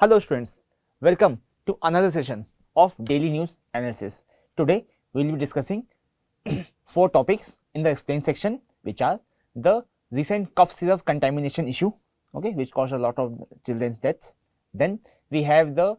Hello students, welcome to another session of daily news analysis. Today we will be discussing 4 topics in the explain section, which are the recent cough syrup contamination issue, which caused a lot of children's deaths. Then we have the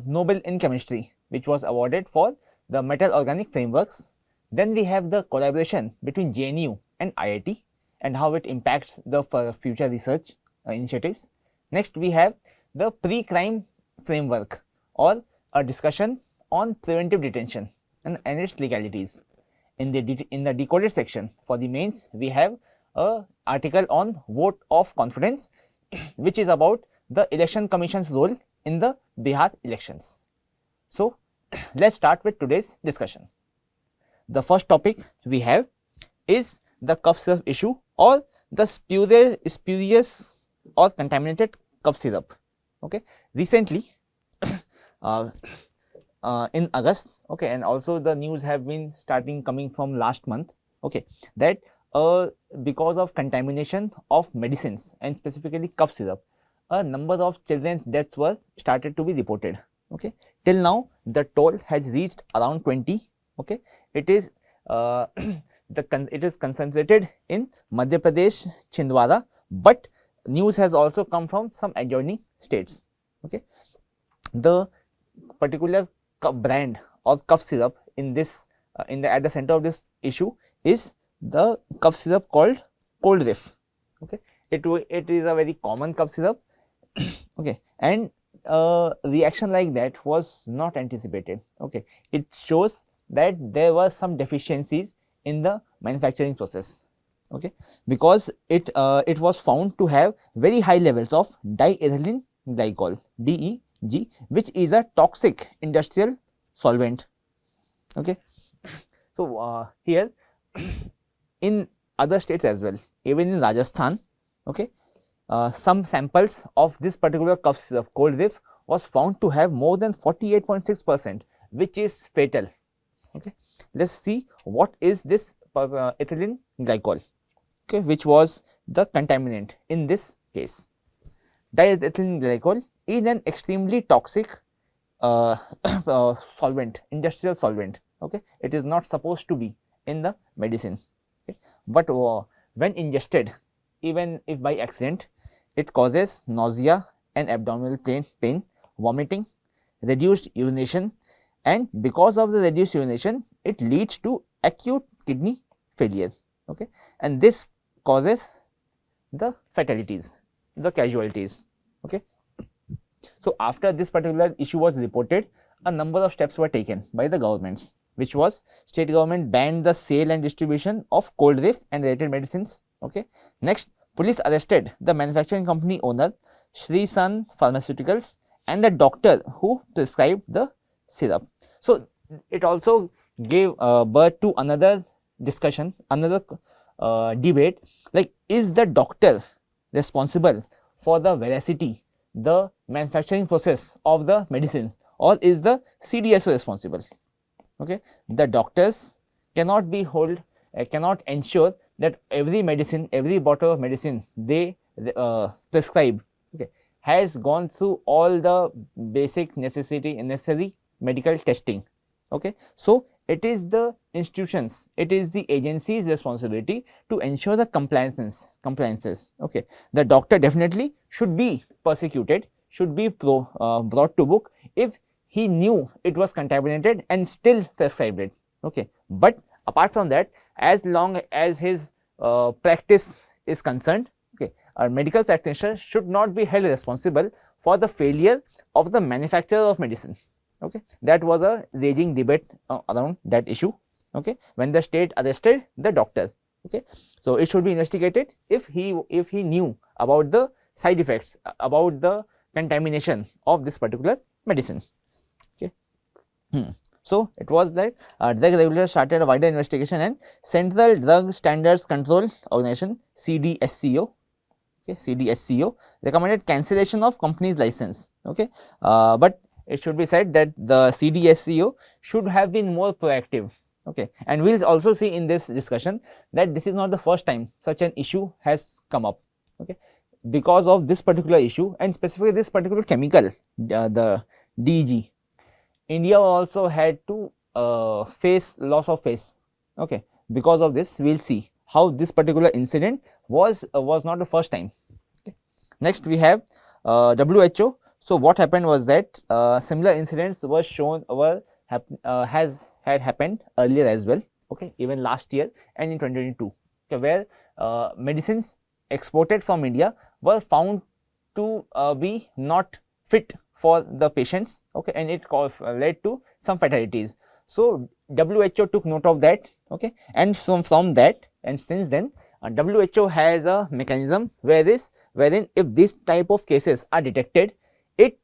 Nobel in chemistry, which was awarded for the metal organic frameworks. Then we have the collaboration between JNU and IIT and how it impacts the future research initiatives. Next we have the pre-crime framework, or a discussion on preventive detention and its legalities. In the decoded section for the mains, we have an article on vote of confidence, which is about the election commission's role in the Bihar elections. So let's start with today's discussion. The first topic we have is the cough syrup issue, or the spurious or contaminated cough syrup. Recently in August, and also the news have been coming from last month, that because of contamination of medicines and specifically cough syrup, a number of children's deaths were started to be reported. Till now the toll has reached around 20. It is it is concentrated in Madhya Pradesh, Chhindwara, but news has also come from some adjoining states. The particular brand or cough syrup in this at the center of this issue is the cough syrup called Cold Riff. It is a very common cough syrup. And reaction like that was not anticipated. It shows that there were some deficiencies in the manufacturing process. Because it was found to have very high levels of diethylene glycol, DEG, which is a toxic industrial solvent. So here in other states as well, even in Rajasthan, some samples of this particular cough syrup Cold Riff was found to have more than 48.6%, which is fatal. Let's see what is this ethylene glycol, which was the contaminant in this case. Diethylene glycol is an extremely toxic solvent, industrial solvent. It is not supposed to be in the medicine, but when ingested, even if by accident, it causes nausea and abdominal pain, vomiting, reduced urination, and because of the reduced urination, it leads to acute kidney failure. And this causes the fatalities, the casualties. So after this particular issue was reported, a number of steps were taken by the governments, which was state government banned the sale and distribution of Cold Riff and related medicines. Next, police arrested the manufacturing company owner, Shri Sun Pharmaceuticals, and the doctor who prescribed the syrup. So it also gave birth to another discussion, another debate, like, is the doctor responsible for the veracity, the manufacturing process of the medicines, or is the CDSO responsible? The doctors cannot cannot ensure that every medicine, every bottle of medicine they prescribe has gone through all the basic necessary medical testing. So it is the institutions, it is the agency's responsibility to ensure the compliances. The doctor definitely should be persecuted, should be brought to book if he knew it was contaminated and still prescribed it. But apart from that, as long as his practice is concerned, a medical practitioner should not be held responsible for the failure of the manufacturer of medicine. That was a raging debate around that issue. When the state arrested the doctor. So it should be investigated if he knew about the side effects, about the contamination of this particular medicine. So it was that drug regulator started a wider investigation, and Central Drug Standards Control Organization, CDSCO, CDSCO recommended cancellation of company's license. But it should be said that the CDSCO should have been more proactive. And we will also see in this discussion that this is not the first time such an issue has come up. because of this particular issue and specifically this particular chemical, the DG, India also had to face loss of face. Okay, because of this, we'll see how this particular incident was not the first time. Okay. Next, we have WHO. So what happened was that similar incidents were shown had happened earlier as well. Okay, even last year and in 2022. Okay, where medicines exported from India were found to be not fit for the patients. Okay, and it led to some fatalities. So WHO took note of that. Okay, and from that, and since then, WHO has a mechanism wherein if this type of cases are detected, it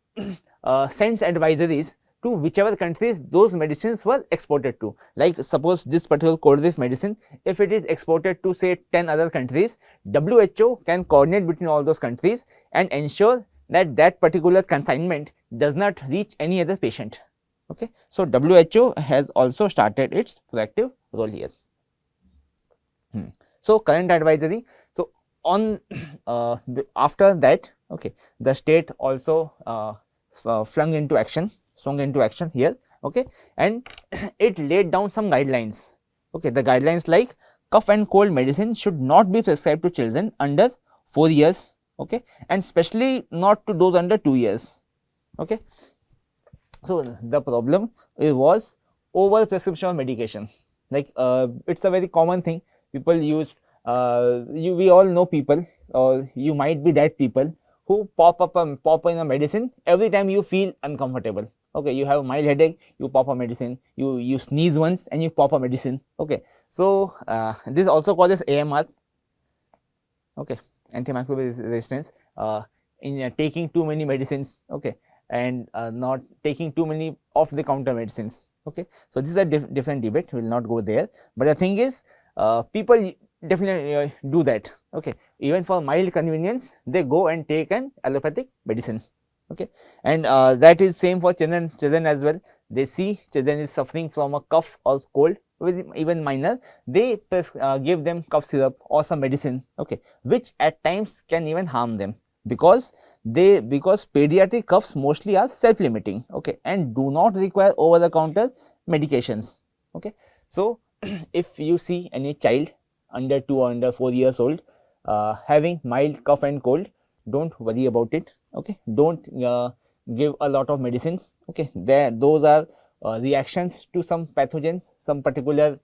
sends advisories to whichever countries those medicines were exported to. Like suppose this particular codrif medicine, if it is exported to say 10 other countries, WHO can coordinate between all those countries and ensure that that particular consignment does not reach any other patient. Okay. So WHO has also started its proactive role here. So current advisory. So on after that, okay, the state also swung into action here. Okay, and it laid down some guidelines. Okay, the guidelines like cough and cold medicine should not be prescribed to children under 4 years. Okay, and especially not to those under 2 years. Okay, so the problem was over prescription of medication. Like it's a very common thing people use. We all know people, or you might be that people who pop in a medicine every time you feel uncomfortable. Okay, you have a mild headache, you pop a medicine. You sneeze once and you pop a medicine. Okay, so this also causes AMR. Okay, antimicrobial resistance in taking too many medicines. Okay, and not taking too many off the counter medicines. Okay, so this is a different debate. We will not go there. But the thing is, people definitely do that. Okay, even for mild convenience, they go and take an allopathic medicine. Okay, and that is same for children as well. They see children is suffering from a cough or cold, with even minor, they give them cough syrup or some medicine. Okay, which at times can even harm them, because pediatric coughs mostly are self-limiting. Okay, and do not require over-the-counter medications. Okay, so if you see any child under 2 or under 4 years old having mild cough and cold, don't worry about it. Okay, don't give a lot of medicines. Okay, those are reactions to some pathogens, some particular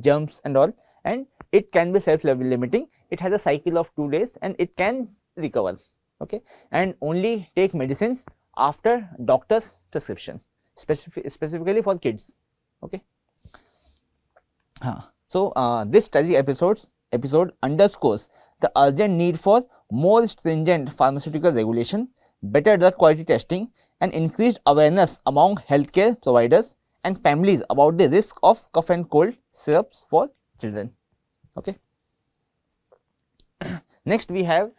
germs and all, and it can be self-limiting. It has a cycle of 2 days and it can recover. Okay, and only take medicines after doctor's prescription, specifically for kids. Okay. So this study episode underscores the urgent need for more stringent pharmaceutical regulation, better drug quality testing, and increased awareness among healthcare providers and families about the risk of cough and cold syrups for children. Okay. Next, we have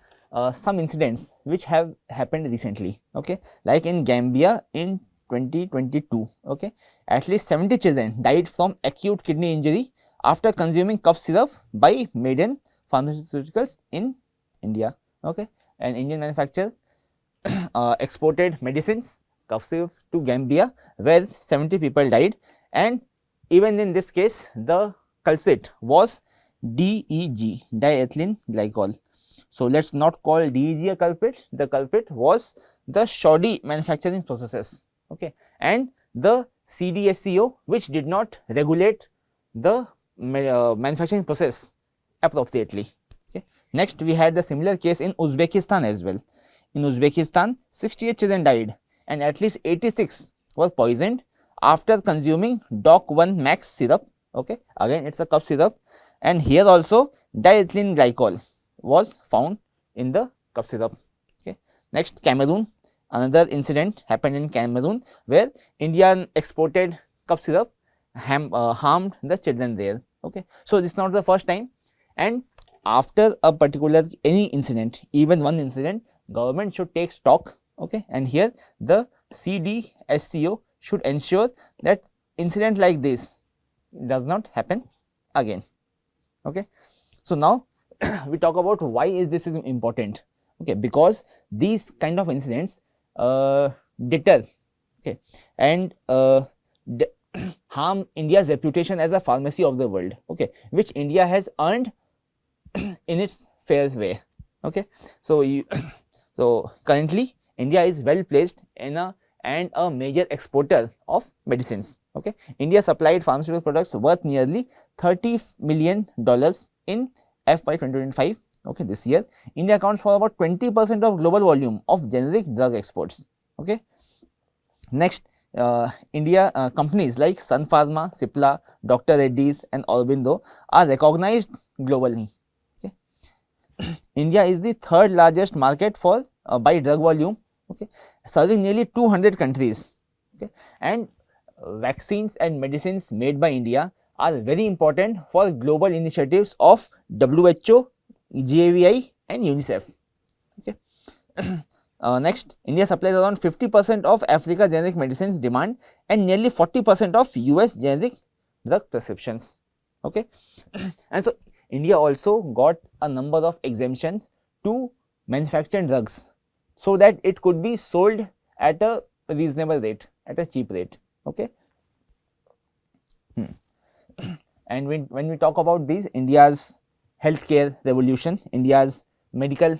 some incidents which have happened recently. Okay, like in Gambia in 2022. Okay, at least 70 children died from acute kidney injury after consuming cough syrup by Maiden Pharmaceuticals in India. Okay, an Indian manufacturer exported medicines, cough syrup to Gambia, where 70 people died, and even in this case the culprit was DEG, diethylene glycol. So let's not call DEG a culprit. The culprit was the shoddy manufacturing processes. Okay, and the CDSCO, which did not regulate the manufacturing process appropriately. Okay. Next, we had the similar case in Uzbekistan as well. In Uzbekistan, 68 children died and at least 86 were poisoned after consuming DOC1 Max syrup. Okay, again it's a cough syrup, and here also diethylene glycol was found in the cough syrup. Okay. Next, Cameroon. Another incident happened in Cameroon where India exported cough syrup harmed the children there. Okay, so this is not the first time, and after a particular any incident, even one incident, government should take stock. Okay, and here the CDSCO should ensure that incident like this does not happen again. Okay, so now we talk about why is this is important. Okay, because these kind of incidents deter, okay, and harm India's reputation as a pharmacy of the world, okay, which India has earned in its fair way. Okay, so so currently India is well placed in a major exporter of medicines. Okay, India supplied pharmaceutical products worth nearly $30 million in FY 2025. Okay, this year India accounts for about 20% of global volume of generic drug exports. Okay, next, India companies like Sun Pharma, Cipla, Dr. Reddy's and Aurobindo are recognized globally. Okay. India is the third largest market for by drug volume, okay, serving nearly 200 countries. Okay. And vaccines and medicines made by India are very important for global initiatives of WHO, GAVI and UNICEF. Okay. Next, India supplies around 50% of Africa generic medicines demand and nearly 40% of US generic drug prescriptions. Okay. And so India also got a number of exemptions to manufacture drugs so that it could be sold at a reasonable rate, at a cheap rate. Okay. And when we talk about these, India's healthcare revolution, India's medical,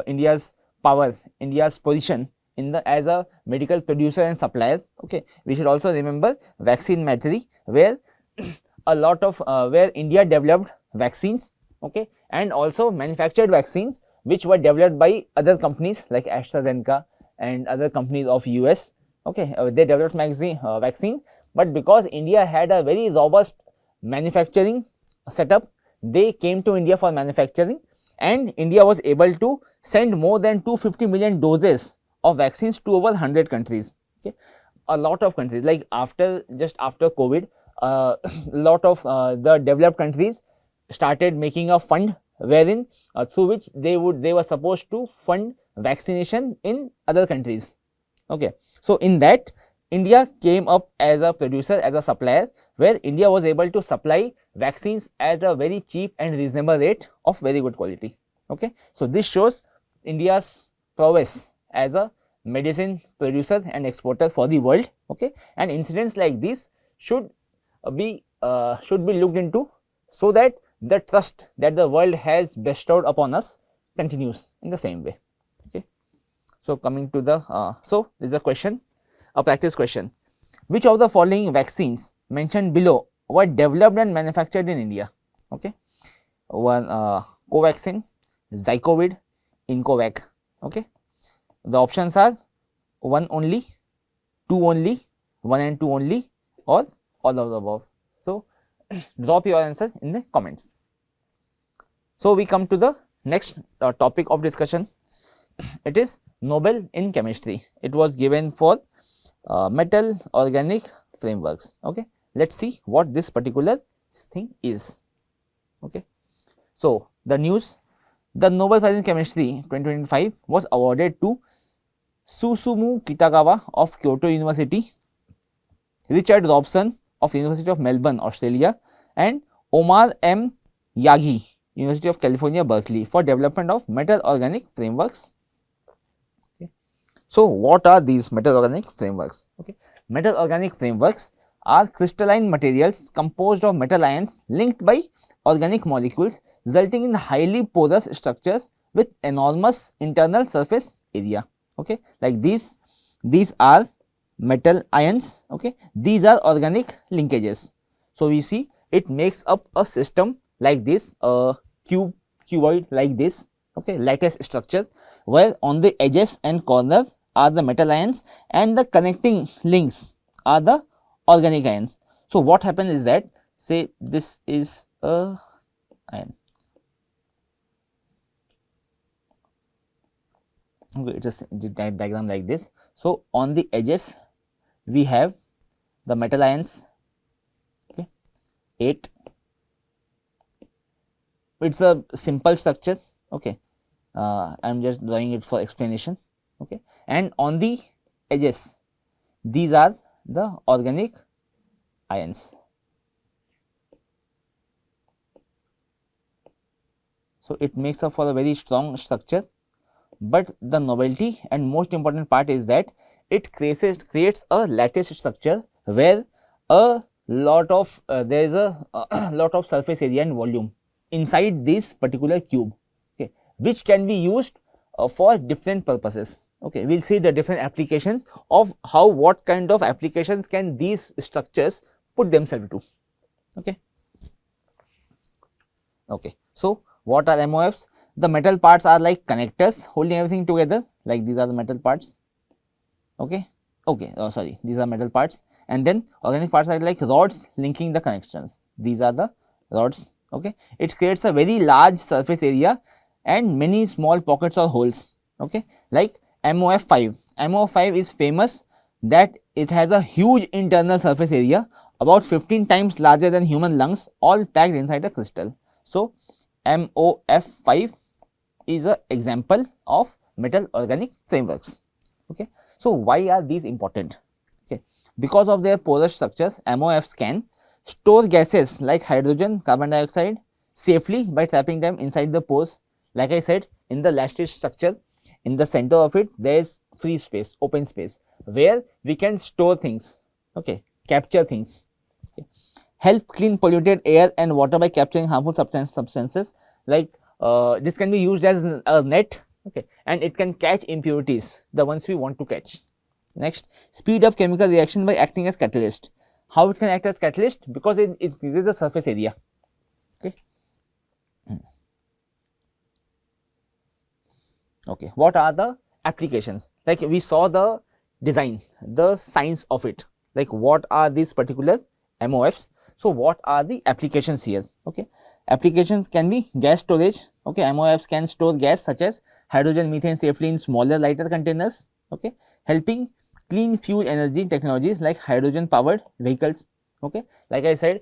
India's power, India's position in the as a medical producer and supplier. Okay, we should also remember vaccine mastery, where a lot of where India developed vaccines, okay, and also manufactured vaccines which were developed by other companies like AstraZeneca and other companies of US. Okay, they developed vaccine, but because India had a very robust manufacturing setup, they came to India for manufacturing, and India was able to send more than 250 million doses of vaccines to over 100 countries. Okay, a lot of countries, like just after COVID, a lot of the developed countries started making a fund wherein through which they were supposed to fund vaccination in other countries. Okay, so in that, India came up as a producer, as a supplier, where India was able to supply vaccines at a very cheap and reasonable rate of very good quality. Okay, so this shows India's prowess as a medicine producer and exporter for the world. Okay, and incidents like this should be looked into, so that the trust that the world has bestowed upon us continues in the same way. Okay, so coming to the so there is a question, a practice question: which of the following vaccines mentioned below were developed and manufactured in India? Okay, one Covaxin, Zycovid, Incovac. Okay, the options are 1 only, 2 only, 1 and 2 only, or all of the above. So drop your answer in the comments. So we come to the next topic of discussion. It is Nobel in chemistry. It was given for metal organic frameworks. Okay, let's see what this particular thing is. Okay, so the news: the Nobel Prize in Chemistry 2025 was awarded to Susumu Kitagawa of Kyoto University, Richard Robson of University of Melbourne, Australia, and Omar M. Yaghi, University of California, Berkeley, for development of metal organic frameworks. Okay. So what are these metal organic frameworks? Okay, metal organic frameworks are crystalline materials composed of metal ions linked by organic molecules, resulting in highly porous structures with enormous internal surface area. Okay, like these are metal ions. Okay, these are organic linkages. So we see it makes up a system like this, a cuboid like this. Okay, lattice structure, where on the edges and corner are the metal ions and the connecting links are the organic ions. So what happens is that, say this is a ion. Okay, it is a diagram like this. So on the edges we have the metal ions. Okay, 8. It's a simple structure. Okay, I am just drawing it for explanation. Okay, and on the edges these are the organic ions. So it makes up for a very strong structure, but the novelty and most important part is that it creates a lattice structure where a lot of there is a lot of surface area and volume inside this particular cube, okay, which can be used for different purposes. Okay, we'll see the different applications of how, what kind of applications can these structures put themselves to. Okay. Okay. So what are MOFs? The metal parts are like connectors holding everything together, like these are the metal parts. Okay. Okay. Oh, sorry, these are metal parts, and then organic parts are like rods linking the connections. These are the rods. Okay. It creates a very large surface area and many small pockets or holes. Okay. Like MOF5. MOF5 is famous that it has a huge internal surface area, about 15 times larger than human lungs, all packed inside a crystal. So MOF5 is an example of metal organic frameworks. Okay. So why are these important? Okay. Because of their porous structures, MOFs can store gases like hydrogen, carbon dioxide safely by trapping them inside the pores. Like I said, in the lattice structure, in the center of it, there is free space, open space, where we can store things, okay, capture things, okay. Help clean polluted air and water by capturing harmful substances, like this can be used as a net, okay, and it can catch impurities, the ones we want to catch. Next, speed up chemical reaction by acting as catalyst. How it can act as catalyst? Because it increases the surface area. Okay. Okay, what are the applications? Like we saw the design, the science of it, like what are these particular MOFs. So what are the applications here? Okay, applications can be gas storage. Okay, MOFs can store gas such as hydrogen, methane safely in smaller, lighter containers. Okay, helping clean fuel energy technologies like hydrogen powered vehicles. Okay, like I said,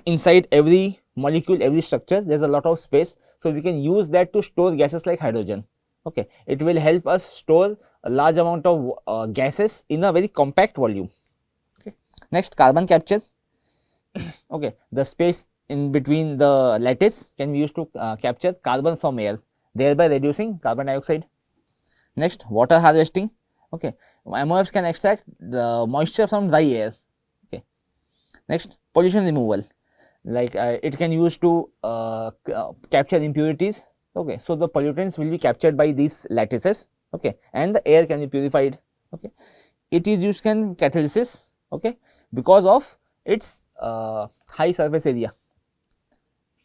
inside every molecule, every structure, there is a lot of space, so we can use that to store gases like hydrogen. Okay, it will help us store a large amount of gases in a very compact volume. Okay. Next, carbon capture. Okay, the space in between the lattice can be used to capture carbon from air, thereby reducing carbon dioxide. Next, water harvesting. Okay, MOFs can extract the moisture from dry air. Okay. Next, pollution removal, like it can use to capture impurities. Okay, so the pollutants will be captured by these lattices. Okay, and the air can be purified. Okay, it is used in catalysis. Okay, because of its high surface area.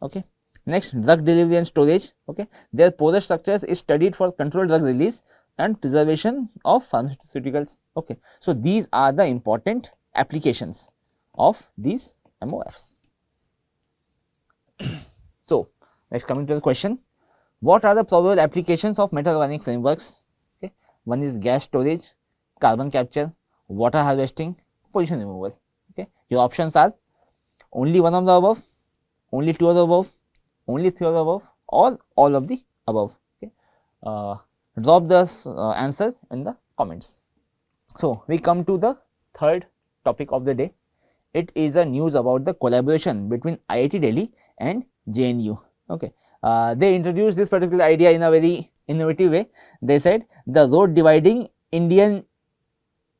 Okay. Next, drug delivery and storage. Okay, their porous structures is studied for controlled drug release and preservation of pharmaceuticals. Okay, so these are the important applications of these MOFs. So next, coming to the question, what are the probable applications of metal organic frameworks? Okay, one is gas storage, carbon capture, water harvesting, pollution removal. Okay, your options are only one of the above, only two of the above, only three of the above, or all of the above. Okay, drop the answer in the comments. So we come to the third topic of the day. It is a news about the collaboration between IIT Delhi and JNU. Okay, they introduced this particular idea in a very innovative way. They said the road dividing Indian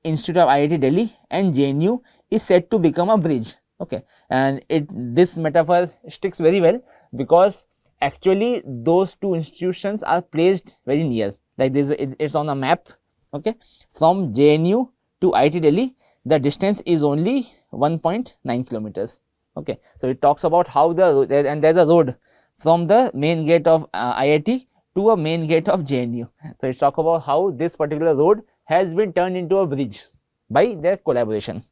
Institute of IIT Delhi and JNU is said to become a bridge. Okay, and this metaphor sticks very well because actually those two institutions are placed very near. Like this, it's on a map. Okay, from JNU to IIT Delhi, the distance is only 1.9 kilometers. Okay, so it talks about how and there's a road from the main gate of IIT to a main gate of JNU. So it talks about how this particular road has been turned into a bridge by their collaboration.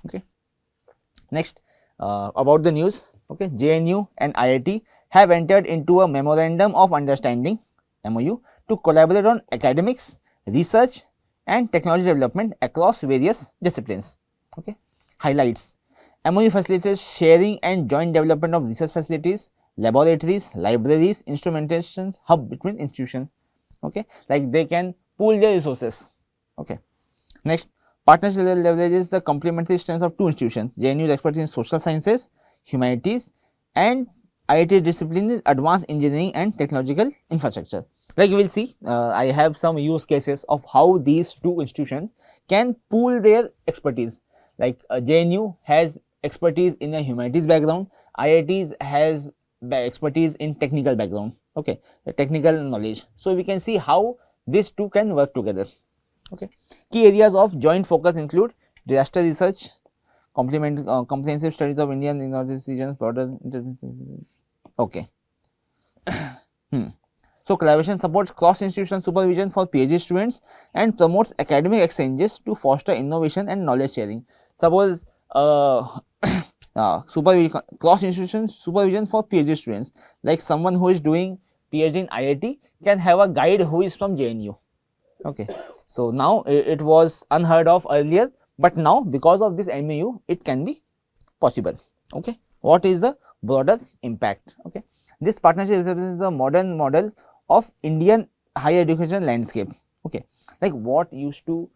Okay. Next, about the news. Okay, JNU and IIT have entered into a memorandum of understanding (MOU) to collaborate on academics, research, and technology development across various disciplines. Okay, highlights: MOU facilitates sharing and joint development of research facilities, laboratories, libraries, instrumentation hub between institutions. Okay, like they can pool their resources. Okay. Next, partnership leverages the complementary strengths of two institutions: JNU's expertise in social sciences, humanities, and IIT discipline is advanced engineering and technological infrastructure. Like you will see, I have some use cases of how these two institutions can pool their expertise. Like JNU has expertise in a humanities background, IITs has expertise in technical background, okay, the technical knowledge. So we can see how these two can work together. Okay, key areas of joint focus include disaster research, comprehensive studies of Indian in northeast regions, broader. Okay. So collaboration supports cross-institutional supervision for PhD students and promotes academic exchanges to foster innovation and knowledge sharing. Suppose cross-institutional supervision for PhD students, like someone who is doing PhD in IIT can have a guide who is from JNU. Okay, so now it was unheard of earlier, but now because of this MAU it can be possible. Okay, what is the broader impact? Okay, this partnership represents the modern model of Indian higher education landscape. Okay, like what used to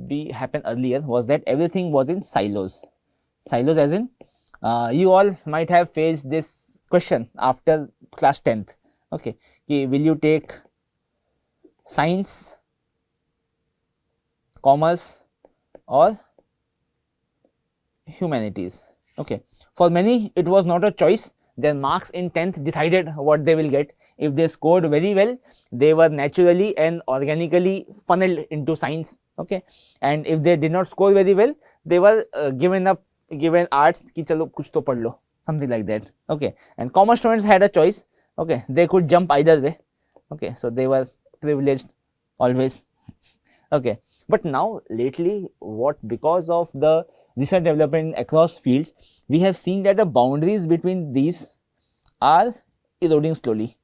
be happen earlier was that everything was in silos. Silos as in you all might have faced this question after class 10th. Okay, will you take science, commerce or humanities? Okay, for many it was not a choice. Their marks in 10th decided what they will get. If they scored very well, they were naturally and organically funneled into science. Okay, and if they did not score very well, they were given arts ki chalo kuch to pad lo, something like that. Okay, and commerce students had a choice. Okay, they could jump either way. Okay, so they were privileged always. Okay, but now lately, because of the research development across fields, we have seen that the boundaries between these are eroding slowly.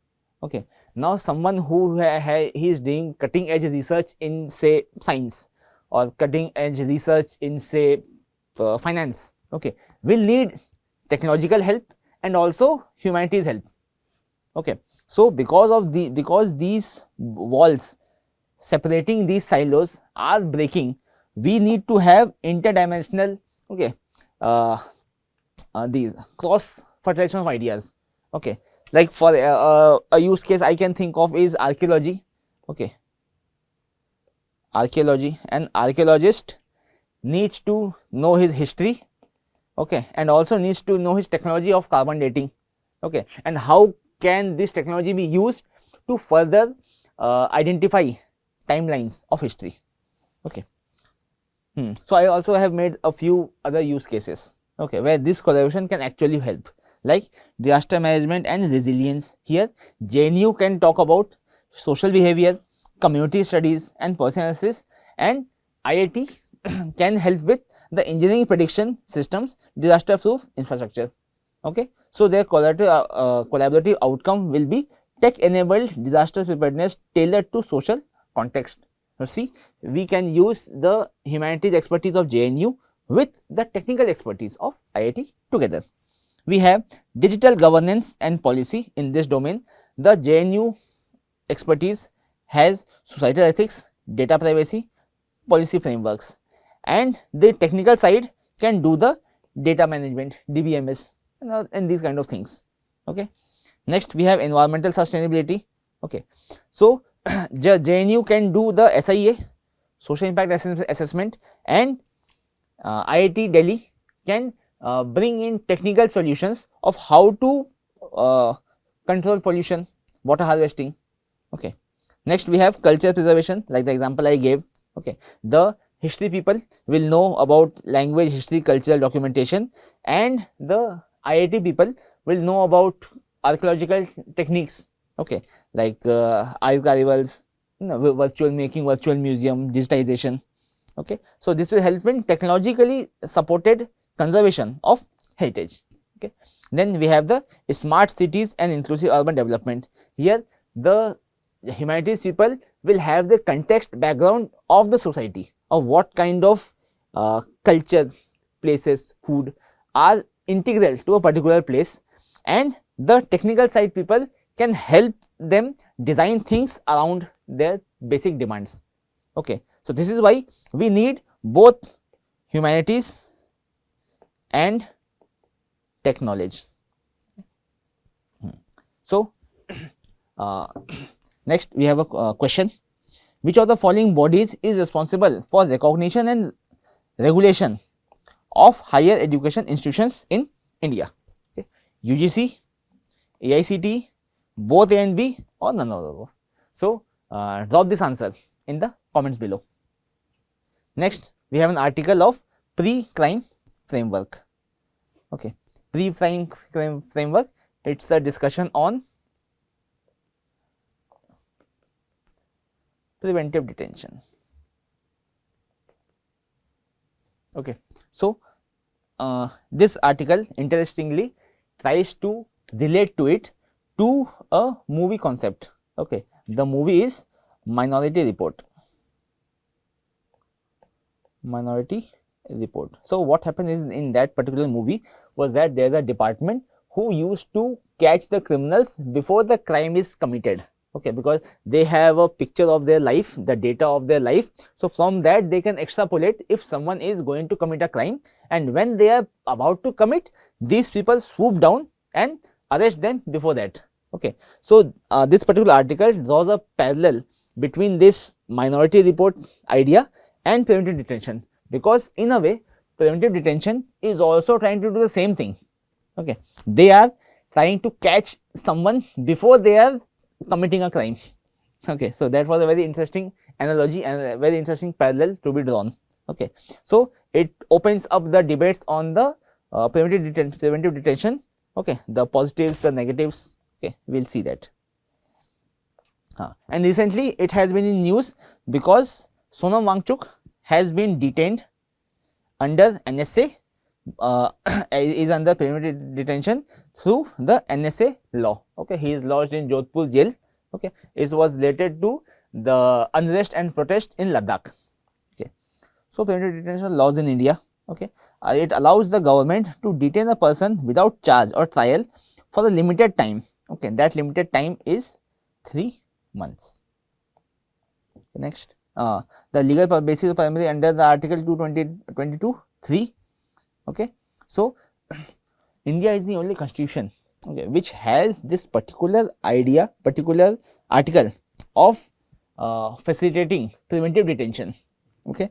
Okay, now someone who he is doing cutting edge research in say science or cutting edge research in say finance, okay, will need technological help and also humanities help. Okay, so because these walls separating these silos are breaking, we need to have interdimensional, okay, the cross fertilization of ideas. Okay, like for a use case I can think of is archaeology. Okay, archaeology, an archaeologist needs to know his history, okay, and also needs to know his technology of carbon dating. Okay, and how can this technology be used to further identify timelines of history. Okay. So I also have made a few other use cases, okay, where this collaboration can actually help, like disaster management and resilience. Here JNU can talk about social behavior, community studies and policy analysis, and IIT can help with the engineering prediction systems, disaster proof infrastructure. Okay, so their collaborative outcome will be tech enabled disaster preparedness tailored to social context. Now see, we can use the humanities expertise of JNU with the technical expertise of IIT together. We have digital governance and policy in this domain. The JNU expertise has societal ethics, data privacy, policy frameworks, and the technical side can do the data management, DBMS, and these kind of things. Okay. Next we have environmental sustainability. Okay, so JNU can do the SIA, social impact assessment, and IIT Delhi can bring in technical solutions of how to control pollution, water harvesting. Okay. Next we have culture preservation, like the example I gave. Okay, the history people will know about language, history, cultural documentation, and the IIT people will know about archaeological techniques. Okay, like archivals, virtual museum, digitization. Okay, so this will help in technologically supported conservation of heritage. Okay, then we have the smart cities and inclusive urban development. Here the humanities people will have the context background of the society, of what kind of culture, places, food are integral to a particular place, and the technical side people can help them design things around their basic demands. Okay, so this is why we need both humanities and tech knowledge. Next, we have a question. Which of the following bodies is responsible for recognition and regulation of higher education institutions in India? Okay. UGC, AICT, both A and B, or none of the above. So, drop this answer in the comments below. Next, we have an article of pre-crime framework. Okay, pre-crime framework, it's a discussion on preventive detention. Okay, so this article interestingly tries to relate to it to a movie concept. Okay, the movie is Minority Report. Minority Report. So what happened is, in that particular movie was that there is a department who used to catch the criminals before the crime is committed. Okay, because they have a picture of their life, the data of their life. So from that they can extrapolate if someone is going to commit a crime, and when they are about to commit, these people swoop down and arrest them before that. Okay, so this particular article draws a parallel between this Minority Report idea and preventive detention, because in a way preventive detention is also trying to do the same thing. Okay, they are trying to catch someone before they are committing a crime. Okay, so that was a very interesting analogy and a very interesting parallel to be drawn. Okay, so it opens up the debates on the preventive detention. Okay, the positives, the negatives. Okay, we'll see that. And recently it has been in news because Sonam Wangchuk has been detained under NSA, is under preventive detention through the NSA law. Okay, he is lodged in Jodhpur jail. Okay, it was related to the unrest and protest in Ladakh. Okay, so preventive detention laws in India. Okay, it allows the government to detain a person without charge or trial for a limited time. Okay, that limited time is 3 months. Okay, next, the legal basis primarily under the Article 222(3). Okay, so India is the only constitution, okay, which has this particular article of facilitating preventive detention. Okay,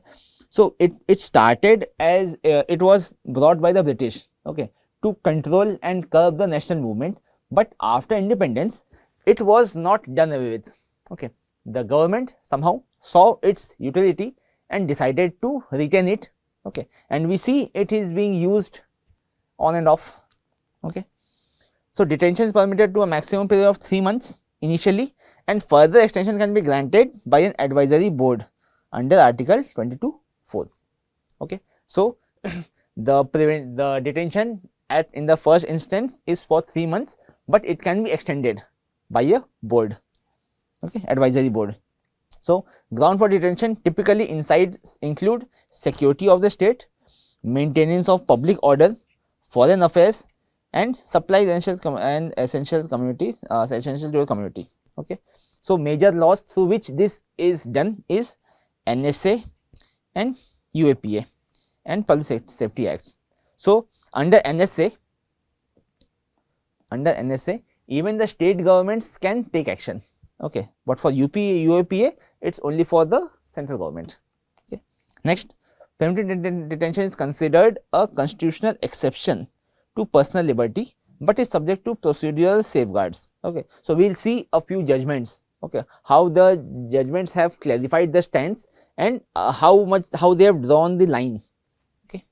so it started as it was brought by the British, okay, to control and curb the national movement, but after independence it was not done away with. Okay, the government somehow saw its utility and decided to retain it. Okay, and we see it is being used on and off. Okay, so detention is permitted to a maximum period of 3 months initially, and further extension can be granted by an advisory board under Article 22(4). Okay, so the detention in the first instance is for 3 months, but it can be extended by a board. Okay, advisory board. So ground for detention typically include security of the state, maintenance of public order, foreign affairs, and supplies essential communities, essential to a community. Okay, so major laws through which this is done is NSA and UAPA and Public Safety Acts. So under NSA, even the state governments can take action. Okay, but for UAPA, it's only for the central government. Okay, next, preventive detention is considered a constitutional exception to personal liberty, but is subject to procedural safeguards. Okay, so we'll see a few judgments. Okay, how the judgments have clarified the stance and how they have drawn the line. Okay,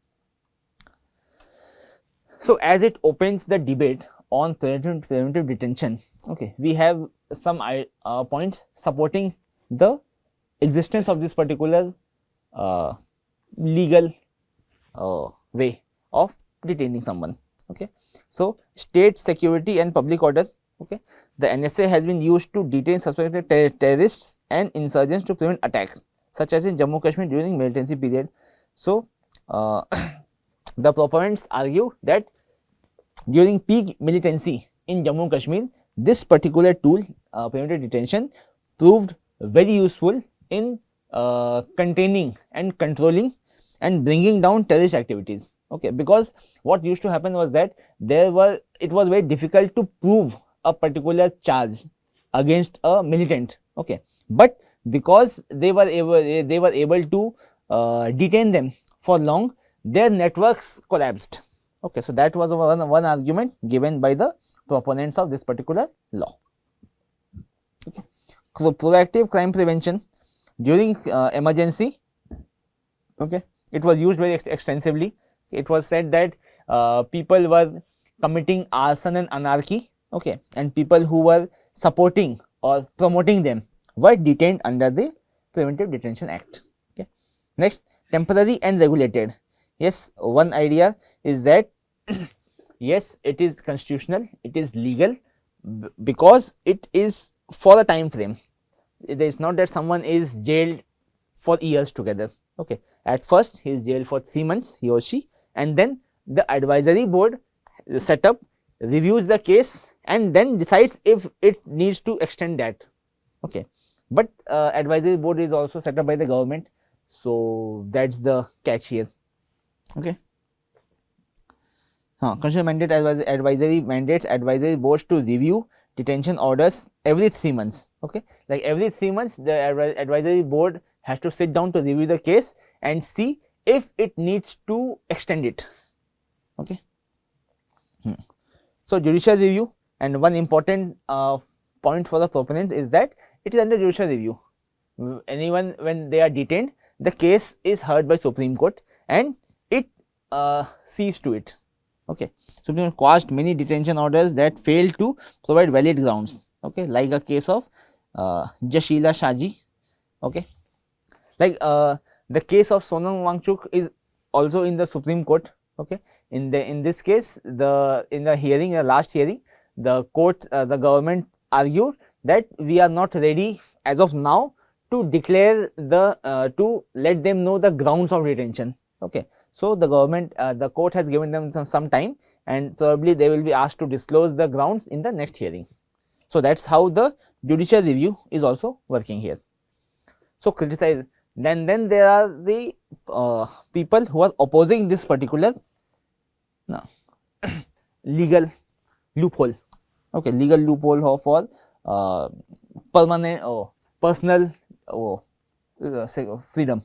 so as it opens the debate on preventive detention, okay, we have some points supporting the existence of this particular legal way of detaining someone. Okay, so state security and public order. Okay, the NSA has been used to detain suspected terrorists and insurgents to prevent attacks, such as in Jammu Kashmir during militancy period. So the proponents argue that during peak militancy in Jammu Kashmir, this particular tool, preventive detention, proved very useful in containing and controlling and bringing down terrorist activities. Okay, because what used to happen was that it was very difficult to prove a particular charge against a militant. Okay, but because they were able to detain them for long, their networks collapsed. Okay, so that was one argument given by the proponents of this particular law. Okay, so proactive crime prevention during emergency. Okay, it was used very extensively. It was said that people were committing arson and anarchy. Okay, and people who were supporting or promoting them were detained under the Preventive Detention Act. Okay. Next, temporary and regulated. Yes, one idea is that yes, it is constitutional, it is legal because it is for a time frame. It is not that someone is jailed for years together. Okay, at first he is jailed for 3 months, he or she, and then the advisory board set up, reviews the case and then decides if it needs to extend that. Okay, but advisory board is also set up by the government, so that's the catch here. Okay, constitutional mandate advisory mandates advisory boards to review detention orders every 3 months. Okay, like every 3 months the advisory board has to sit down to review the case and see if it needs to extend it. Okay. So judicial review, and one important point for the proponent is that it is under judicial review. Anyone, when they are detained, the case is heard by Supreme Court and it sees to it. Okay, Supreme Court quashed many detention orders that failed to provide valid grounds. Okay, like a case of Jashila Shaji. Okay, like the case of Sonam Wangchuk is also in the Supreme Court. Okay, in this case, in the hearing, the last hearing, the court, the government argued that we are not ready as of now to declare to let them know the grounds of detention. Okay, so the government, the court has given them some time, and probably they will be asked to disclose the grounds in the next hearing. So that's how the judicial review is also working here. So criticize. Then there are the people who are opposing this particular legal loophole. Okay, legal loophole for permanent or personal freedom.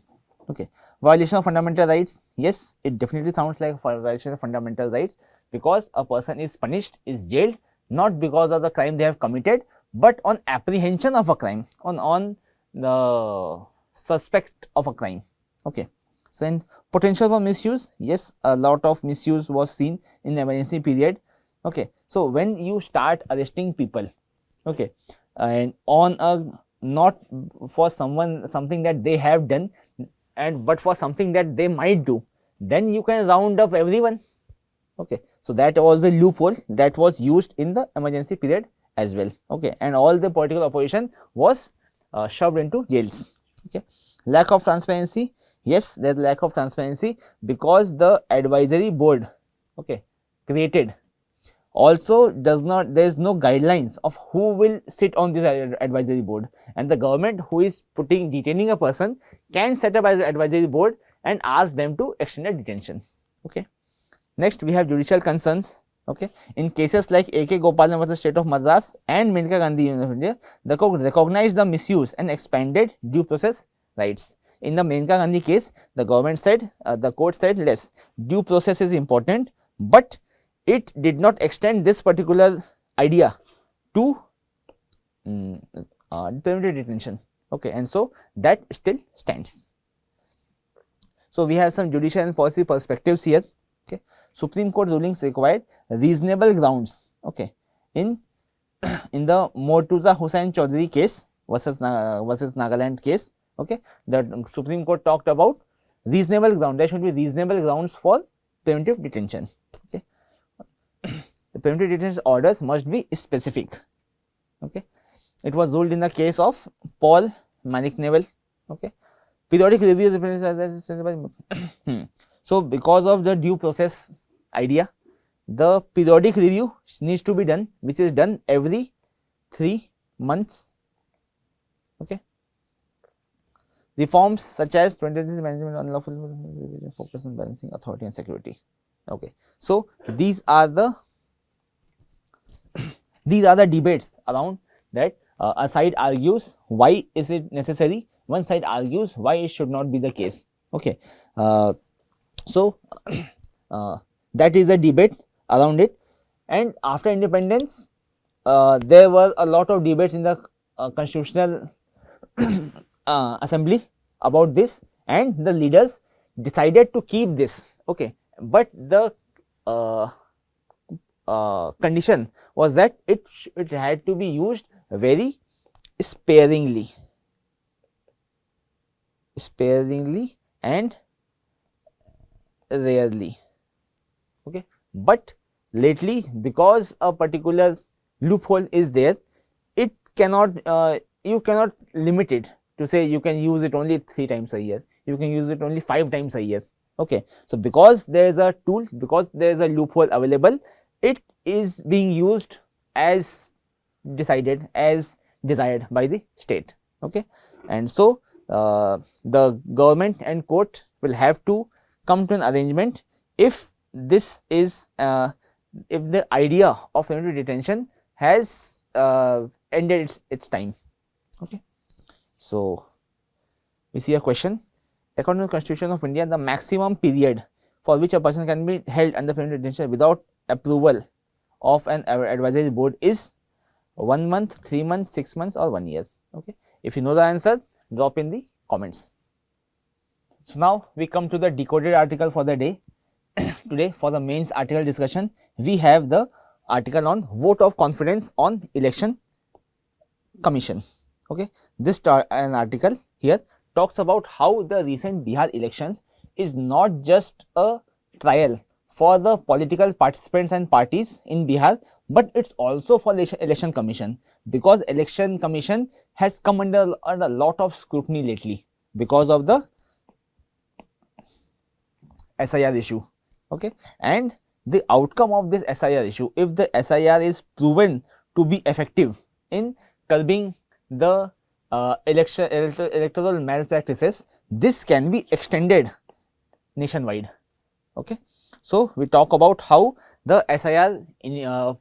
Okay, violation of fundamental rights. Yes, it definitely sounds like a violation of fundamental rights, because a person is punished, is jailed, not because of the crime they have committed, but on apprehension of a crime, on the suspect of a crime. Okay, so in potential for misuse, yes, a lot of misuse was seen in the emergency period. Okay, so when you start arresting people, okay, and on a not for something that they have done, and but for something that they might do, then you can round up everyone. Okay, so that was the loophole that was used in the emergency period as well. Okay, and all the political opposition was shoved into jails. Okay, lack of transparency. Yes, there is lack of transparency because the advisory board, okay, created also does not, there is no guidelines of who will sit on this advisory board, and the government who is detaining a person can set up as an advisory board and ask them to extend a detention. Okay, next we have judicial concerns. Okay, in cases like A.K. Gopalan versus State of Madras and Maneka Gandhi University of India, the court recognized the misuse and expanded due process rights. In the Maneka Gandhi case, the government said, the court said, yes, due process is important, but it did not extend this particular idea to preventive detention. Okay, and so that still stands. So we have some judicial and policy perspectives here. Okay, Supreme Court rulings required reasonable grounds. Okay, in the Mortuza Hussain Chaudhary case versus Nagaland case. Okay, the Supreme Court talked about reasonable ground. There should be reasonable grounds for preventive detention. Okay, the preventive detention orders must be specific. Okay, it was ruled in the case of Paul Maniknewell. Okay, periodic review. So because of the due process idea, the periodic review needs to be done, which is done every 3 months. Okay. Reforms such as 2020 management unlawful focus on balancing authority and security. Okay, so these are the debates around that a side argues why is it necessary, one side argues why it should not be the case. Okay. So that is a debate around it. And after independence, there were a lot of debates in the constitutional assembly about this, and the leaders decided to keep this. Okay, but the condition was that it had to be used very sparingly and rarely. Okay, but lately, because a particular loophole is there, it cannot you cannot limit it to say you can use it only 3 times a year, you can use it only 5 times a year. Okay, so because there is a tool, because there is a loophole available, it is being used as decided, as desired by the state. Okay, and so the government and court will have to come to an arrangement if this is if the idea of preventive detention has ended its time. Okay, so we see a question. According to the Constitution of India, the maximum period for which a person can be held under preventive detention without approval of an advisory board is 1 month, 3 months, 6 months, or 1 year. Okay, if you know the answer, drop in the comments. So now we come to the decoded article for the day. Today, for the mains article discussion, we have the article on vote of confidence on election commission. Okay, this an article here talks about how the recent Bihar elections is not just a trial for the political participants and parties in Bihar, but it's also for election commission, because election commission has come under a lot of scrutiny lately because of the SIR issue. Okay, and the outcome of this SIR issue, if the SIR is proven to be effective in curbing the electoral malpractices, this can be extended nationwide. Okay, so we talk about how the SIR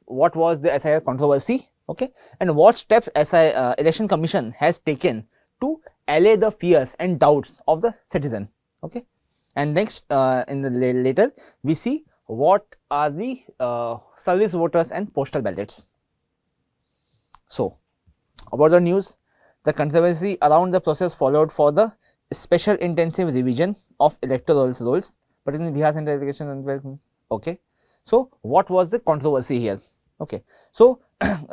what was the SIR controversy. Okay, and what steps election commission has taken to allay the fears and doubts of the citizen. Okay, and next in the later we see what are the service voters and postal ballots. So about the news, the controversy around the process followed for the special intensive revision of electoral rolls, but in the Bihar Central Election. Okay, so what was the controversy here? Okay, so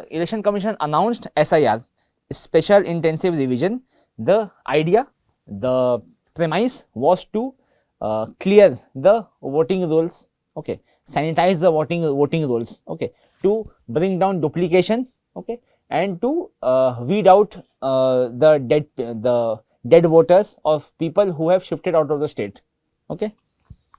election commission announced SIR, special intensive revision. The idea, the premise was to clear the voting rolls. Okay, sanitize the voting rolls. Okay, to bring down duplication. Okay, and to weed out the dead voters of people who have shifted out of the state. Okay,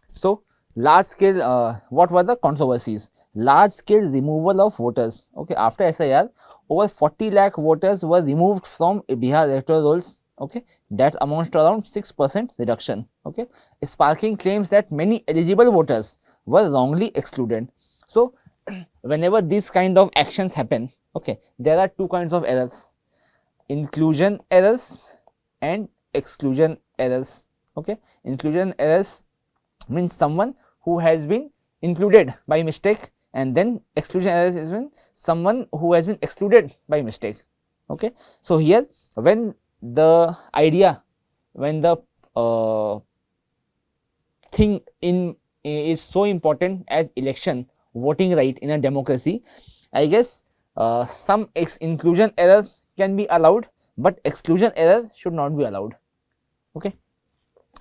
so large scale what were the controversies? Large scale removal of voters. Okay, after SIR, over 40 lakh voters were removed from Bihar electoral rolls. Okay, that amounts to around 6% reduction. Okay, sparking claims that many eligible voters were wrongly excluded. So whenever these kind of actions happen, okay, there are 2 kinds of errors: inclusion errors and exclusion errors. Okay, inclusion errors means someone who has been included by mistake, and then exclusion errors is when someone who has been excluded by mistake. Okay, so here when the idea, when the thing is so important as election voting right in a democracy, I guess some inclusion error can be allowed, but exclusion error should not be allowed. Okay,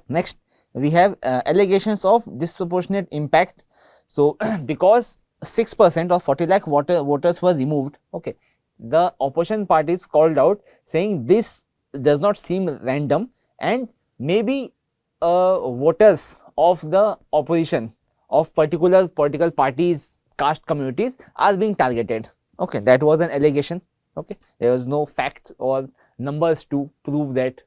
next we have allegations of disproportionate impact. So because 6% of 40 lakh voters were removed, okay, the opposition parties called out saying this does not seem random, and maybe voters of the opposition of particular political parties, caste communities are being targeted. Okay, that was an allegation. Okay, there was no facts or numbers to prove that.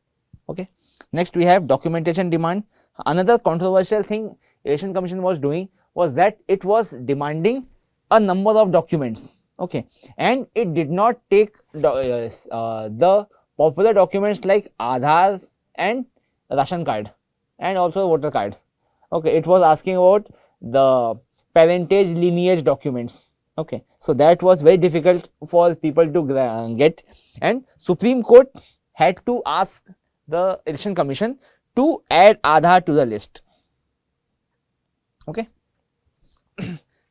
Okay, next we have documentation demand. Another controversial thing election commission was doing was that it was demanding a number of documents. okay, and it did not take the popular documents like Aadhaar and ration card and also voter card. Okay, it was asking about the parentage lineage documents. Okay, so that was very difficult for people to get, and Supreme Court had to ask the Election Commission to add Aadhaar to the list. Okay.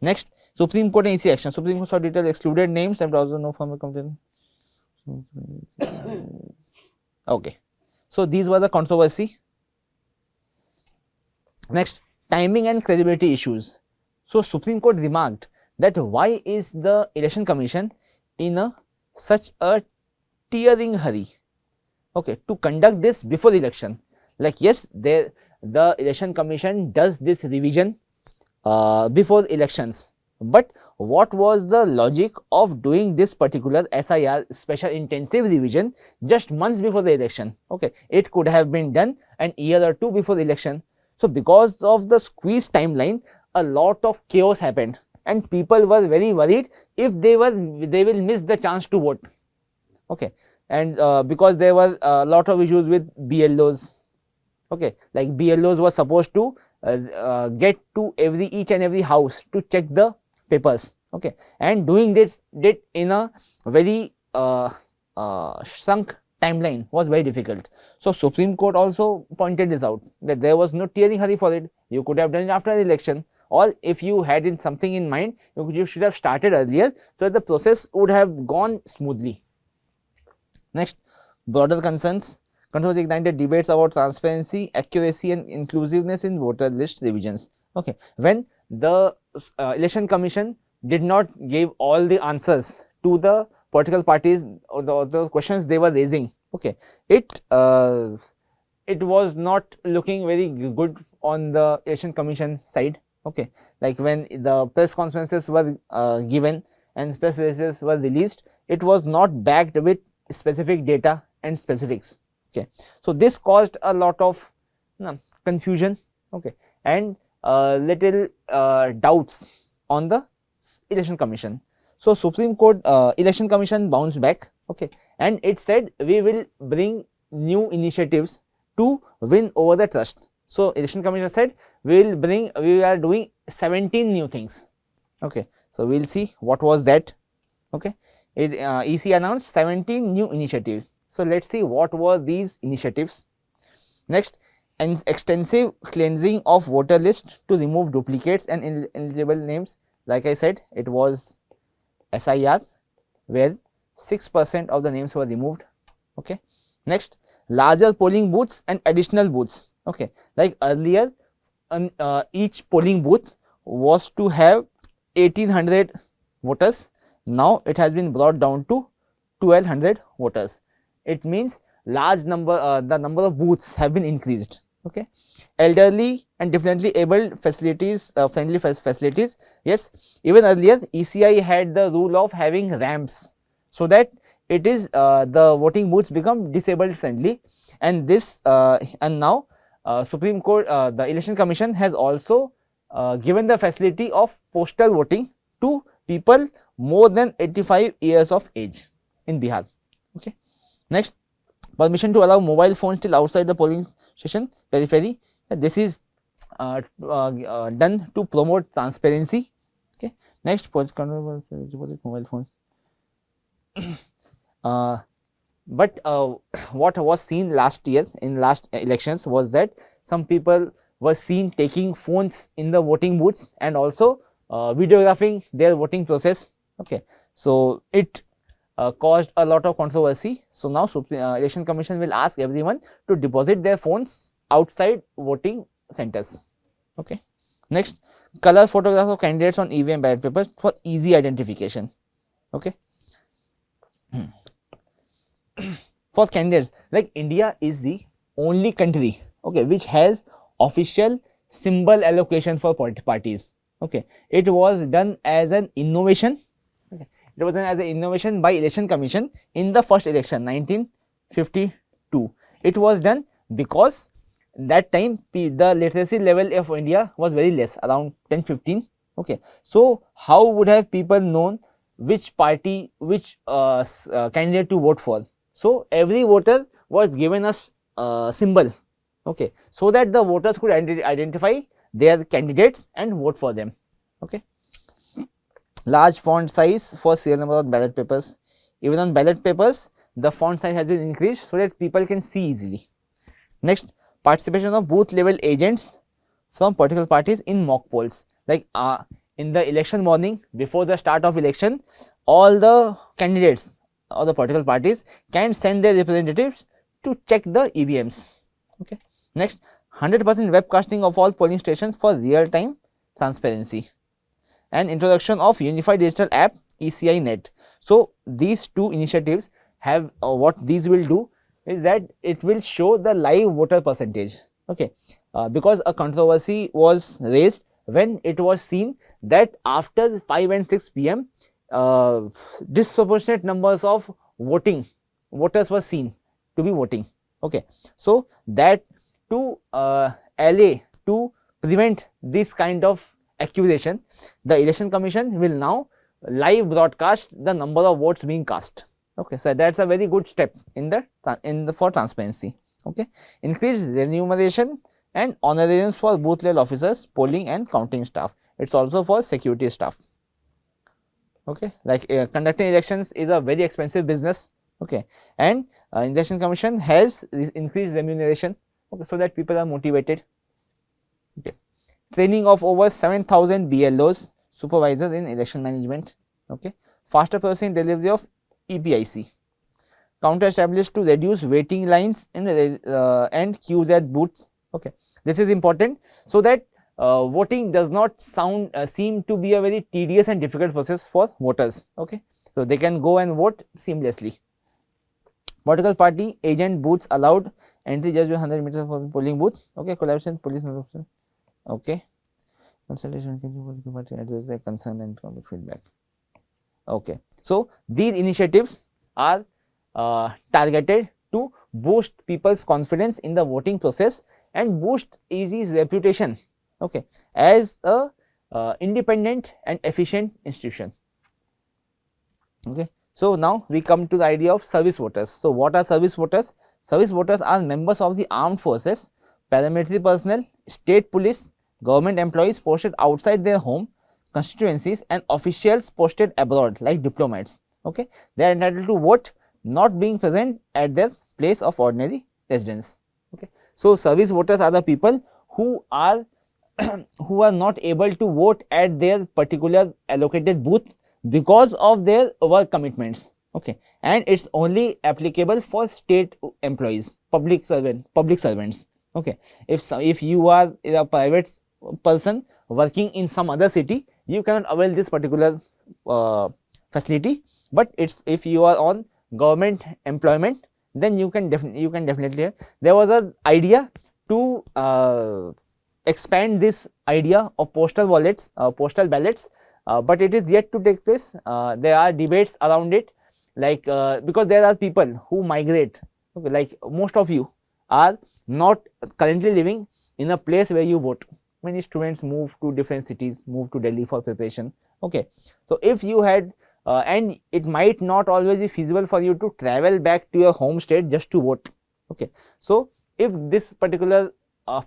Next, Supreme Court and EC action. Supreme Court saw detail excluded names and also no formal complaint. Okay, so these were the controversy. Next, timing and credibility issues. So Supreme Court remarked that why is the Election Commission in such a tearing hurry, okay, to conduct this before election. Like, yes, the Election Commission does this revision before elections, but what was the logic of doing this particular SIR, special intensive revision, just months before the election? Okay, it could have been done an year or two before the election. So because of the squeezed timeline, a lot of chaos happened and people were very worried if they will miss the chance to vote. Okay, and because there were a lot of issues with BLOs. Okay, like BLOs were supposed to get to each and every house to check the papers. Okay, and doing this in a very sunk timeline was very difficult. So Supreme Court also pointed this out, that there was no tearing hurry for it. You could have done it after the election, or if you had something in mind, you should have started earlier so that the process would have gone smoothly. Next, broader concerns. Controversy ignited debates about transparency, accuracy and inclusiveness in voter list revisions. Okay, when the Election Commission did not give all the answers to the political parties or the questions they were raising, okay, it was not looking very good on the Election Commission side. Okay, like when the press conferences were given and press releases were released, it was not backed with specific data and specifics. Okay, so this caused a lot of confusion, okay, and little doubts on the Election Commission. So Supreme Court Election Commission bounced back, okay, and it said we will bring new initiatives to win over the trust. So Election Commission said we are doing 17 new things. Okay, so we'll see what was that. Okay, EC announced 17 new initiatives. So let's see what were these initiatives. Next, an extensive cleansing of voter list to remove duplicates and ineligible names. Like I said, it was SIR where 6% of the names were removed. Okay. Next, larger polling booths and additional booths. Okay, like earlier, each polling booth was to have 1800 voters. Now it has been brought down to 1200 voters. It means large number, the number of booths have been increased. Okay, elderly and differently abled facilities, friendly facilities. Yes, even earlier ECI had the rule of having ramps so that it is the voting booths become disabled friendly, and this and now Supreme Court, the Election Commission has also given the facility of postal voting to people more than 85 years of age in Bihar. Okay. Next, permission to allow mobile phones till outside the polling station periphery. This is done to promote transparency. Okay. Next, mobile phones. But what was seen last year in last elections was that some people were seen taking phones in the voting booths and also videographing their voting process. Okay, so it caused a lot of controversy. So now Election Commission will ask everyone to deposit their phones outside voting centers. Okay. Next, color photograph of candidates on EVM ballot papers for easy identification. Okay. For candidates, like India is the only country, okay, which has official symbol allocation for parties. Okay, it was done as an innovation. Okay, it was done as an innovation by Election Commission in the first election 1952. It was done because that time the literacy level of India was very less, around 10-15. Okay, so how would have people known which party, which candidate to vote for. So every voter was given a symbol, okay, so that the voters could identify their candidates and vote for them. Okay. Large font size for serial number of ballot papers. Even on ballot papers, the font size has been increased so that people can see easily. Next, participation of booth level agents from political parties in mock polls. Like in the election morning, before the start of election, all the candidates or the political parties can send their representatives to check the EVMs. Okay. Next, 100% webcasting of all polling stations for real-time transparency, and introduction of Unified Digital App ECI Net. So these two initiatives have what these will do is that it will show the live voter percentage. Okay, because a controversy was raised when it was seen that after 5 and 6 p.m. Disproportionate numbers of voters were seen to be voting. Okay, so that to allay, to prevent this kind of accusation, the Election Commission will now live broadcast the number of votes being cast. Okay, so that's a very good step in the for transparency. Okay, increased remuneration and honorariums for booth level officers, polling and counting staff. It's also for security staff. Okay, like conducting elections is a very expensive business. Okay, and Election Commission has increased remuneration. Okay, so that people are motivated. Okay, training of over 7,000 BLOs, supervisors in election management. Okay, faster processing delivery of EPIC. Counter established to reduce waiting lines in, and queues at booths. Okay, this is important so that voting does not seem to be a very tedious and difficult process for voters. Okay, so they can go and vote seamlessly. Political party agent booths allowed entry just 100 meters from polling booth. Okay, collaboration police. Okay, consultation political party address their concern and feedback. Okay, so these initiatives are targeted to boost people's confidence in the voting process and boost EC's reputation, okay, as a independent and efficient institution. Okay, so now we come to the idea of service voters. So what are service voters? Service voters are members of the armed forces, paramilitary personnel, state police, government employees posted outside their home constituencies and officials posted abroad like diplomats. Okay, they are entitled to vote not being present at their place of ordinary residence. Okay, so service voters are the people who are who are not able to vote at their particular allocated booth because of their work commitments. Okay, and it's only applicable for state employees, public servants. Okay, if you are a private person working in some other city, you cannot avail this particular facility, but it's if you are on government employment, then you can definitely. There was an idea to expand this idea of postal ballots, but it is yet to take place. There are debates around it, like because there are people who migrate. Okay, like most of you are not currently living in a place where you vote. Many students move to different cities, move to Delhi for preparation. Okay, so if you had and it might not always be feasible for you to travel back to your home state just to vote. Okay, so if this particular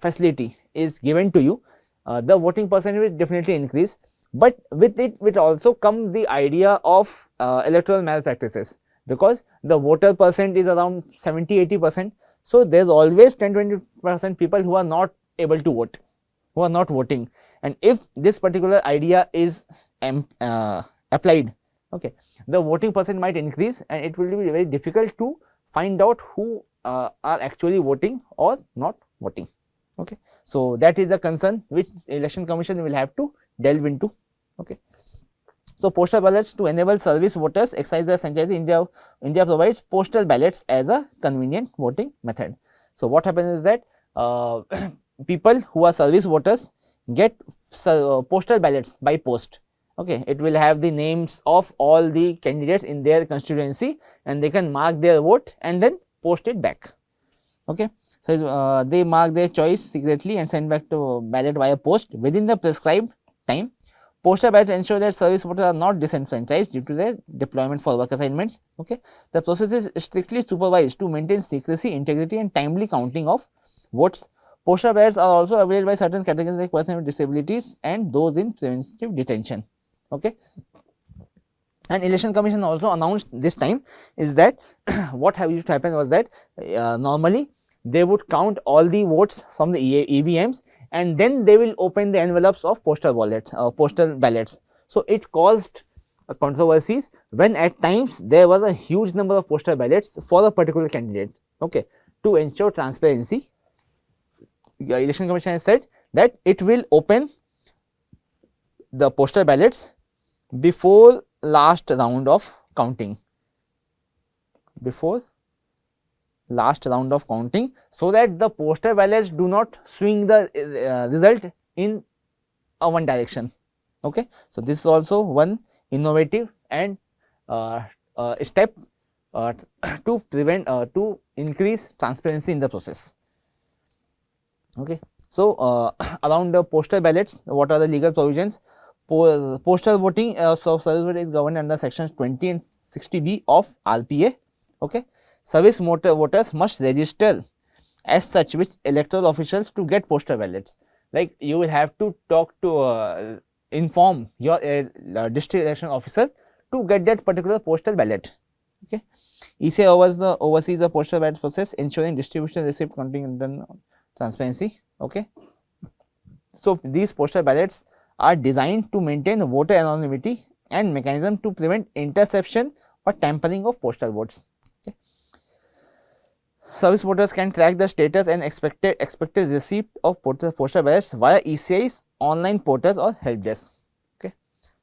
facility is given to you, the voting percentage will definitely increase, but with it will also come the idea of electoral malpractices, because the voter percent is around 70-80%. So there is always 10-20% people who are not able to vote, who are not voting, and if this particular idea is applied, okay, the voting percent might increase and it will be very difficult to find out who are actually voting or not voting. Okay, so that is the concern which Election Commission will have to delve into. Okay, so postal ballots to enable service voters exercise their franchise. India provides postal ballots as a convenient voting method. So what happens is that people who are service voters get postal ballots by post. Okay, it will have the names of all the candidates in their constituency and they can mark their vote and then post it back. Okay, so they mark their choice secretly and send back to ballot via post within the prescribed time. Postal ballots ensure that service voters are not disenfranchised due to their deployment for work assignments. Okay, the process is strictly supervised to maintain secrecy, integrity, and timely counting of votes. Postal ballots are also available by certain categories like persons with disabilities and those in preventive detention. Okay, and Election Commission also announced this time is that what used to happen was that normally they would count all the votes from the EVMs and then they will open the envelopes of postal ballots. So it caused controversies when at times there was a huge number of postal ballots for a particular candidate. Okay, to ensure transparency, the Election Commission has said that it will open the postal ballots before last round of counting, so that the postal ballots do not swing the result in one direction. Okay, so this is also one innovative and step to prevent to increase transparency in the process. Okay, so around the postal ballots, what are the legal provisions? Postal voting, so service voting is governed under sections 20 and 60B of RPA. Okay, service voters must register as such with electoral officials to get postal ballots. Like you will have to talk to inform your district election officer to get that particular postal ballot. Okay, ECI oversees the postal ballot process, ensuring distribution, receipt, counting, and transparency. Okay, so these postal ballots are designed to maintain voter anonymity and mechanism to prevent interception or tampering of postal votes. Okay. Service voters can track the status and expected receipt of postal ballots via ECI's online portals or help desk. Okay.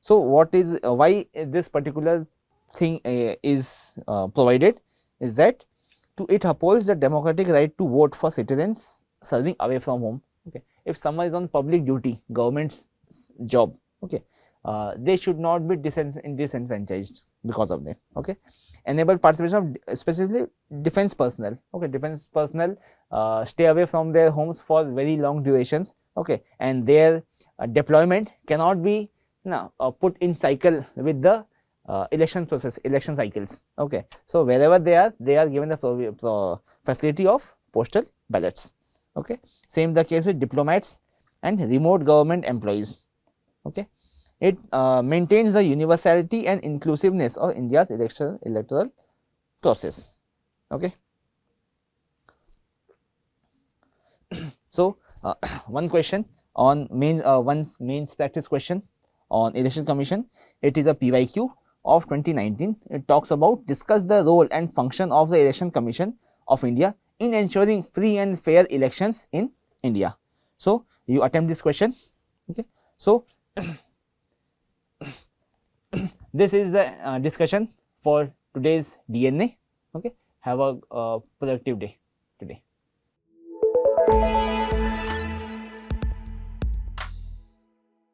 So what is why this particular thing is provided is that it upholds the democratic right to vote for citizens serving away from home. Okay. If someone is on public duty, government's job, okay, they should not be disenfranchised because of that. Okay, enable participation of specifically defense personnel. Okay, defense personnel stay away from their homes for very long durations. Okay, and their deployment cannot be put in cycle with the election process, election cycles. Okay, so wherever they are given the facility of postal ballots. Okay, same the case with diplomats and remote government employees. Okay, it maintains the universality and inclusiveness of India's electoral process. Okay, so one question on one mains practice question on Election Commission. It is a PYQ of 2019. It talks about discuss the role and function of the Election Commission of India in ensuring free and fair elections in India. So you attempt this question. Okay, so this is the discussion for today's DNA. Okay, have a productive day today.